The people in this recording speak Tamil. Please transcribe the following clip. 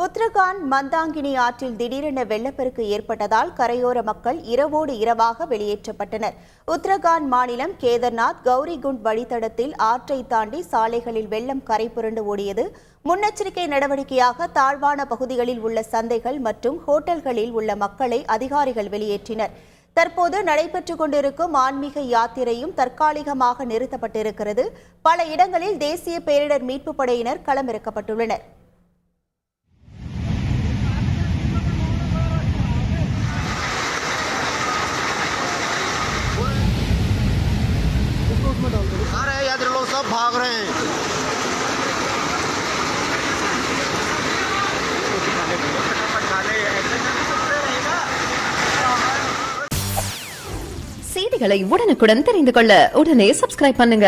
உத்தரகாண்ட் மந்தாங்கினி ஆற்றில் திடீரென வெள்ளப்பெருக்கு ஏற்பட்டதால் கரையோர மக்கள் இரவோடு இரவாக வெளியேற்றப்பட்டனர். உத்தரகாண்ட் மாநிலம் கேதர்நாத் கௌரிகுண்ட் வழித்தடத்தில் ஆற்றை தாண்டி சாலைகளில் வெள்ளம் கரை புரண்டு ஓடியது. முன்னெச்சரிக்கை நடவடிக்கையாக தாழ்வான பகுதிகளில் உள்ள சந்தைகள் மற்றும் ஹோட்டல்களில் உள்ள மக்களை அதிகாரிகள் வெளியேற்றினர். தற்போது நடைபெற்றுக் கொண்டிருக்கும் ஆன்மீக யாத்திரையும் தற்காலிகமாக நிறுத்தப்பட்டிருக்கிறது. பல இடங்களில் தேசிய பேரிடர் மீட்புப் படையினர் களமிறக்கப்பட்டுள்ளனர். यात्री लोग सब भाग रहे हैं। செய்திகளை உடனுக்குடன் தெரிந்து கொள்ள உடனே சப்ஸ்கிரைப் பண்ணுங்க.